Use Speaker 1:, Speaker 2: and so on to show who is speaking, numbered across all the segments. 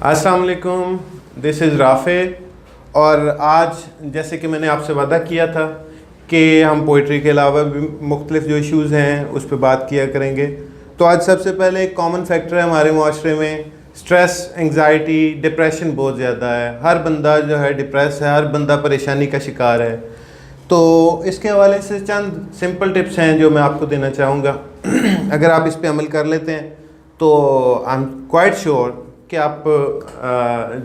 Speaker 1: अस्सलाम वालेकुम, this is Rafe. और आज जैसे कि मैंने आपसे वादा किया था कि हम पोइट्री के अलावा भी मुख्तलिफ़ जो इश्यूज़ हैं उस पर बात किया करेंगे। तो आज सबसे पहले एक कॉमन फैक्टर है हमारे माशरे में, स्ट्रेस, एंग्जाइटी, डिप्रेशन बहुत ज़्यादा है। हर बंदा जो है डिप्रेस है, हर बंदा परेशानी का शिकार है। तो इसके हवाले से चंद सिंपल टिप्स हैं जो मैं आपको देना चाहूँगा। अगर आप इस पर अमल कर लेते हैं तो आई एम क्वाइट श्योर कि आप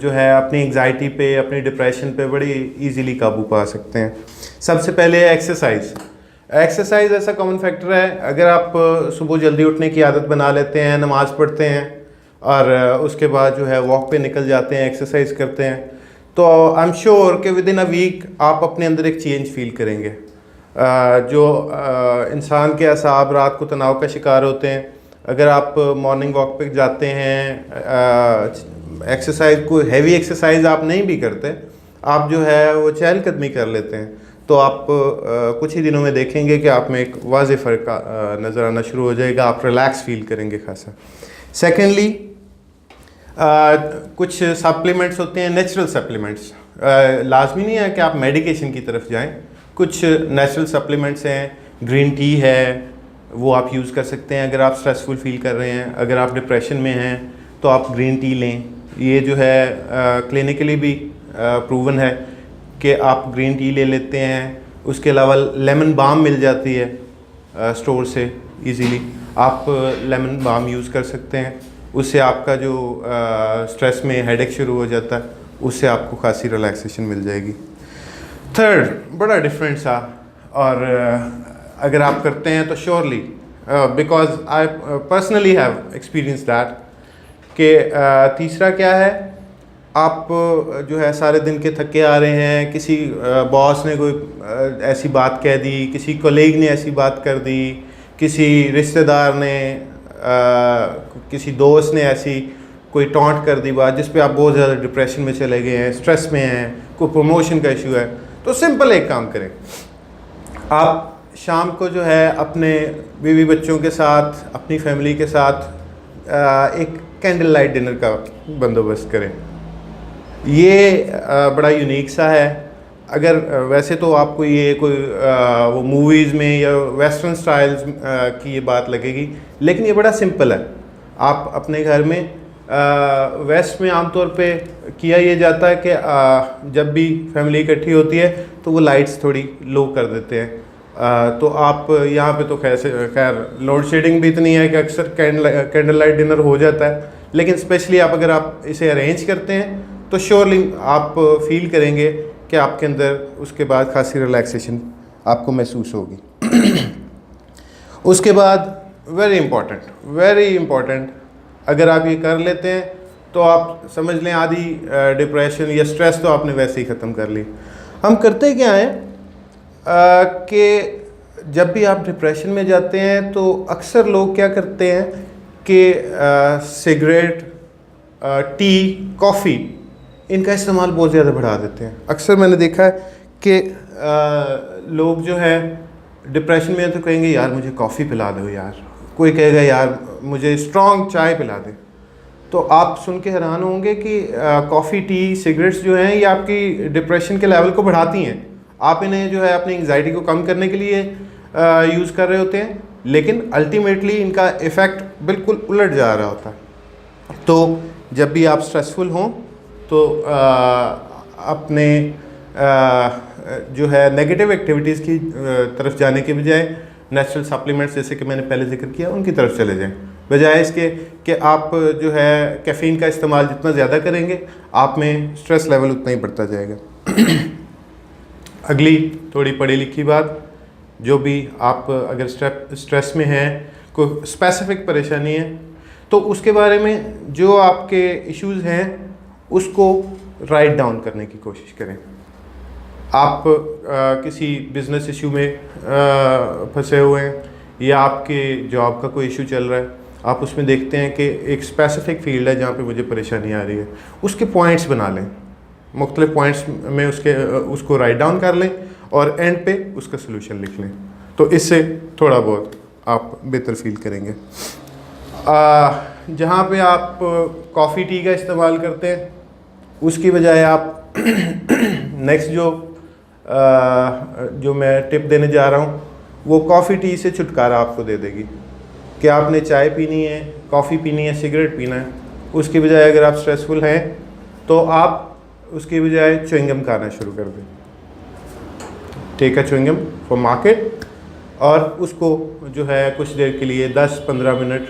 Speaker 1: जो है अपनी एंग्जाइटी पे, अपनी डिप्रेशन पे बड़ी इजीली काबू पा सकते हैं। सबसे पहले एक्सरसाइज। एक्सरसाइज ऐसा कॉमन फैक्टर है, अगर आप सुबह जल्दी उठने की आदत बना लेते हैं, नमाज़ पढ़ते हैं और उसके बाद जो है वॉक पे निकल जाते हैं, एक्सरसाइज करते हैं, तो आई एम श्योर कि विद इन अ वीक आप अपने अंदर एक चेंज फील करेंगे। जो इंसान के असाब रात को तनाव का शिकार होते हैं, अगर आप मॉर्निंग वॉक पे जाते हैं, एक्सरसाइज को हैवी एक्सरसाइज आप नहीं भी करते, आप जो है वो चहलकदमी कर लेते हैं, तो आप कुछ ही दिनों में देखेंगे कि आप में एक वाज़ेह फ़र्क नज़र आना शुरू हो जाएगा। आप रिलैक्स फील करेंगे खासा। सेकेंडली, कुछ सप्लीमेंट्स होते हैं, नेचुरल सप्लीमेंट्स। लाजमी नहीं है कि आप मेडिकेशन की तरफ जाएं। कुछ नेचुरल सप्लीमेंट्स हैं, ग्रीन टी है, वो आप यूज़ कर सकते हैं अगर आप स्ट्रेसफुल फील कर रहे हैं। अगर आप डिप्रेशन में हैं तो आप ग्रीन टी लें। ये जो है क्लिनिकली भी प्रूवन है कि आप ग्रीन टी ले लेते हैं। उसके अलावा लेमन बाम मिल जाती है स्टोर से इजीली, आप लेमन बाम यूज़ कर सकते हैं। उससे आपका जो स्ट्रेस में हेडेक शुरू हो जाता है, उससे आपको खासी रिलैक्सेशन मिल जाएगी। थर्ड, बड़ा डिफरेंट सा, और अगर आप करते हैं तो surely, because I personally have experience that, कि तीसरा क्या है, आप जो है सारे दिन के थके आ रहे हैं, किसी बॉस ने कोई ऐसी बात कह दी, किसी कोलीग ने ऐसी बात कर दी, किसी रिश्तेदार ने किसी दोस्त ने ऐसी कोई टॉन्ट कर दी बात, जिस पे आप बहुत ज़्यादा डिप्रेशन में चले गए हैं, स्ट्रेस में हैं, कोई प्रमोशन का इशू है, तो सिंपल एक काम करें। आप शाम को जो है अपने बीवी बच्चों के साथ, अपनी फैमिली के साथ एक कैंडल लाइट डिनर का बंदोबस्त करें। ये बड़ा यूनिक सा है। अगर वैसे तो आपको ये कोई वो मूवीज़ में या वेस्टर्न स्टाइल्स की ये बात लगेगी, लेकिन ये बड़ा सिंपल है। आप अपने घर में, वेस्ट में आमतौर पे किया ये जाता है कि जब भी फैमिली इकट्ठी होती है तो वो लाइट्स थोड़ी लो कर देते हैं। तो आप यहाँ पे तो खैर लोड शेडिंग भी इतनी है कि अक्सर कैंडल लाइट डिनर हो जाता है, लेकिन स्पेशली आप अगर इसे अरेंज करते हैं तो श्योरली आप फील करेंगे कि आपके अंदर उसके बाद खासी रिलैक्सेशन आपको महसूस होगी। उसके बाद वेरी इम्पॉर्टेंट, अगर आप ये कर लेते हैं तो आप समझ लें आधी डिप्रेशन या स्ट्रेस तो आपने वैसे ही ख़त्म कर ली। हम करते क्या हैं कि जब भी आप डिप्रेशन में जाते हैं तो अक्सर लोग क्या करते हैं कि सिगरेट, टी, कॉफ़ी, इनका इस्तेमाल बहुत ज़्यादा बढ़ा देते हैं। अक्सर मैंने देखा है कि लोग जो है डिप्रेशन में तो कहेंगे यार मुझे कॉफ़ी पिला दो यार, कोई कहेगा यार मुझे स्ट्रॉन्ग चाय पिला दे। तो आप सुन के हैरान होंगे कि कॉफ़ी, टी, सिगरेट्स जो हैं ये आपकी डिप्रेशन के लेवल को बढ़ाती हैं। आप इन्हें जो है अपनी एंग्जाइटी को कम करने के लिए यूज़ कर रहे होते हैं, लेकिन अल्टीमेटली इनका इफ़ेक्ट बिल्कुल उलट जा रहा होता है। तो जब भी आप स्ट्रेसफुल हों तो अपने जो है नेगेटिव एक्टिविटीज़ की तरफ जाने के बजाय नेचुरल सप्लीमेंट्स जैसे कि मैंने पहले जिक्र किया उनकी तरफ चले जाएं, बजाय इसके कि आप जो है कैफ़ीन का इस्तेमाल जितना ज़्यादा करेंगे आप में स्ट्रेस लेवल उतना ही बढ़ता जाएगा। अगली थोड़ी पढ़ी लिखी बात, जो भी आप अगर स्ट्रेस में हैं, कोई स्पेसिफिक परेशानी है, तो उसके बारे में जो आपके इश्यूज़ हैं उसको राइट डाउन करने की कोशिश करें। आप किसी बिज़नेस इशू में फंसे हुए हैं या आपके जॉब का कोई इशू चल रहा है, आप उसमें देखते हैं कि एक स्पेसिफिक फील्ड है जहाँ पे मुझे परेशानी आ रही है, उसके पॉइंट्स बना लें, मुख्तलिफ पॉइंट्स में उसको राइट डाउन कर लें और एंड पे उसका सलूशन लिख लें। तो इससे थोड़ा बहुत आप बेहतर फील करेंगे। जहाँ पे आप कॉफ़ी टी का इस्तेमाल करते हैं उसकी बजाय आप नेक्स्ट जो मैं टिप देने जा रहा हूँ वो कॉफ़ी टी से छुटकारा आपको दे देगी कि आपने चाय पीनी है, कॉफ़ी पीनी है, सिगरेट पीना है, उसकी बजाय अगर आप स्ट्रेसफुल हैं तो आप उसकी बजाय च्युइंगम खाना शुरू कर दें। Take a chewing gum for market और उसको जो है कुछ देर के लिए 10-15 मिनट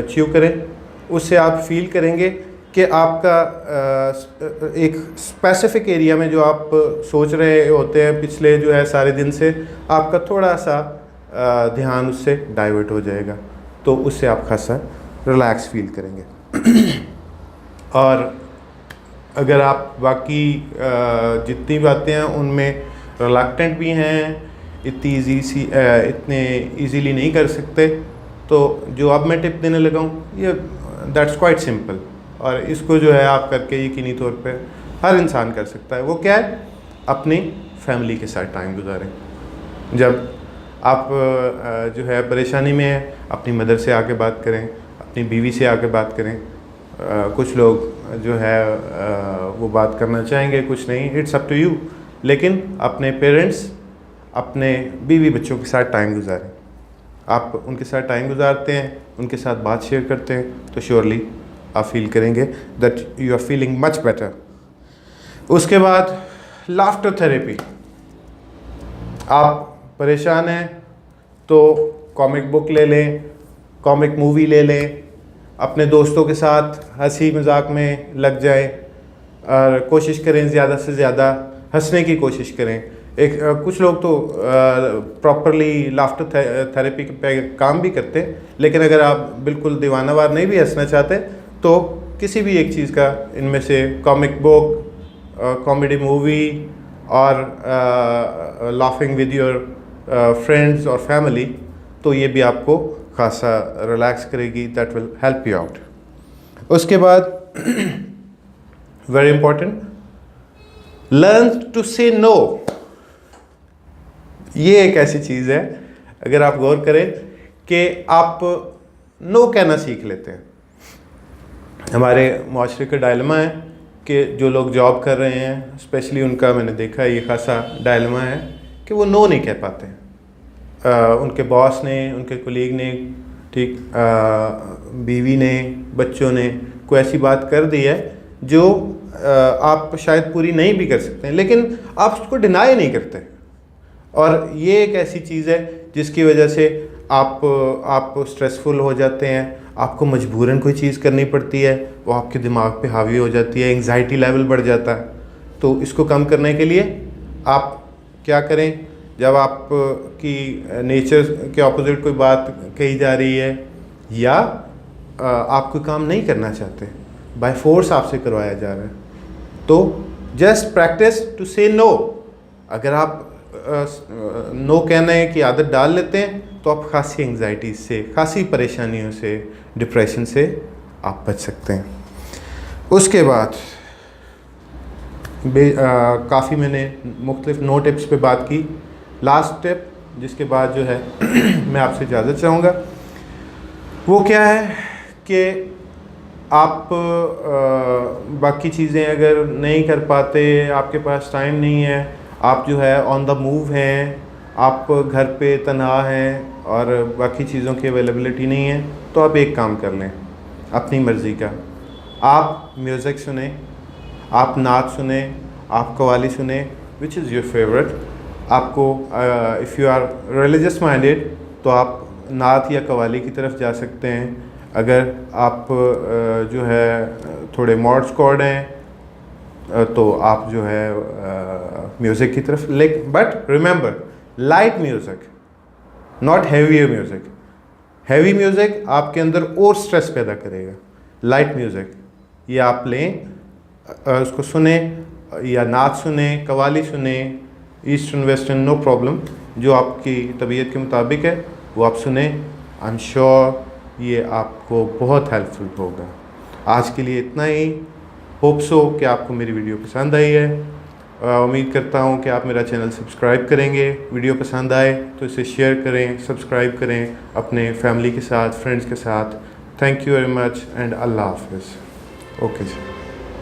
Speaker 1: च्यू करें। उससे आप फील करेंगे कि आपका एक स्पेसिफिक एरिया में जो आप सोच रहे होते हैं पिछले जो है सारे दिन से, आपका थोड़ा सा ध्यान उससे डाइवर्ट हो जाएगा, तो उससे आप खासा रिलैक्स फील करेंगे। और अगर आप बाकी जितनी बातें हैं उनमें रिलक्टेंट भी हैं, इतने इजीली नहीं कर सकते, तो जो अब मैं टिप देने लगा हूँ ये दैट्स क्वाइट सिंपल, और इसको जो है आप करके यकीनी तौर पे हर इंसान कर सकता है। वो क्या है? अपनी फैमिली के साथ टाइम गुजारें। जब आप जो है परेशानी में हैं, अपनी मदर से आके बात करें, अपनी बीवी से आके बात करें। कुछ लोग जो है वो बात करना चाहेंगे, कुछ नहीं, इट्स अप टू यू, लेकिन अपने पेरेंट्स, अपने बीवी बच्चों के साथ टाइम गुजारें। आप उनके साथ टाइम गुजारते हैं, उनके साथ बात शेयर करते हैं, तो श्योरली आप फील करेंगे that you are feeling much better. उसके बाद लाफ्टर थेरेपी। आप परेशान हैं तो कॉमिक बुक ले लें, कॉमिक मूवी ले लें, अपने दोस्तों के साथ हंसी मजाक में लग जाएं और कोशिश करें ज़्यादा से ज़्यादा हंसने की कोशिश करें। कुछ लोग तो प्रॉपरली लाफ्टर थेरेपी पे काम भी करते हैं, लेकिन अगर आप बिल्कुल दीवानावार नहीं भी हंसना चाहते तो किसी भी एक चीज़ का इनमें से कॉमिक बुक, कॉमेडी मूवी और लाफिंग विद योर फ्रेंड्स और फैमिली, तो ये भी आपको खासा रिलैक्स करेगी। That will help you out. उसके बाद वेरी इंपॉर्टेंट, लर्न टू से नो। ये एक ऐसी चीज़ है, अगर आप गौर करें कि आप नो कहना सीख लेते हैं। हमारे माशरे का डायलमा है कि जो लोग जॉब कर रहे हैं स्पेशली उनका मैंने देखा है ये खासा डायलमा है कि वो नो नहीं कह पाते। उनके बॉस ने, उनके कोलीग ने, ठीक, बीवी ने, बच्चों ने कोई ऐसी बात कर दी है जो आप शायद पूरी नहीं भी कर सकते हैं, लेकिन आप उसको डिनाई नहीं करते। और ये एक ऐसी चीज़ है जिसकी वजह से आप स्ट्रेसफुल हो जाते हैं, आपको मजबूरन कोई चीज़ करनी पड़ती है, वो आपके दिमाग पे हावी हो जाती है, एंग्जाइटी लेवल बढ़ जाता है। तो इसको कम करने के लिए आप क्या करें? जब आप की नेचर के ऑपोजिट कोई बात कही जा रही है या आप कोई काम नहीं करना चाहते, बाय फोर्स आपसे करवाया जा रहा है, तो जस्ट प्रैक्टिस टू से नो। अगर आप नो कहने की आदत डाल लेते हैं तो आप खासी एंग्जाइटी से, खासी परेशानियों से, डिप्रेशन से आप बच सकते हैं। उसके बाद काफ़ी मैंने मुख्तलिफ नो टिप्स पे बात की। लास्ट टिप जिसके बाद जो है मैं आपसे इजाज़त चाहूँगा, वो क्या है कि आप बाकी चीज़ें अगर नहीं कर पाते, आपके पास टाइम नहीं है, आप जो है ऑन द मूव हैं, आप घर पे तन्हा हैं और बाकी चीज़ों की अवेलेबिलिटी नहीं है, तो आप एक काम कर लें अपनी मर्ज़ी का। आप म्यूज़िक सुने, आप नाच सुने, आप कव्वाली सुने, विच इज़ योर फेवरेट। आपको if you are religious minded तो आप नात या कव्वाली की तरफ जा सकते हैं। अगर आप जो है थोड़े मॉड स्क्वाड हैं तो आप जो है म्यूज़िक की तरफ, but remember light music, not heavy music. Heavy music आपके अंदर और स्ट्रेस पैदा करेगा। लाइट म्यूज़िक ये आप लें, उसको सुने, या नाच सुने, कव्वाली सुने, ईस्टर्न वेस्टर्न नो प्रॉब्लम, जो आपकी तबीयत के मुताबिक है वो आप सुने। आई एम श्योर ये आपको बहुत हेल्पफुल होगा। आज के लिए इतना ही। होप सो कि आपको मेरी वीडियो पसंद आई है। उम्मीद करता हूँ कि आप मेरा चैनल सब्सक्राइब करेंगे। वीडियो पसंद आए तो इसे शेयर करें, सब्सक्राइब करें अपने फैमिली के साथ, फ्रेंड्स के साथ। Thank you very much and Allah Hafiz. Okay ji.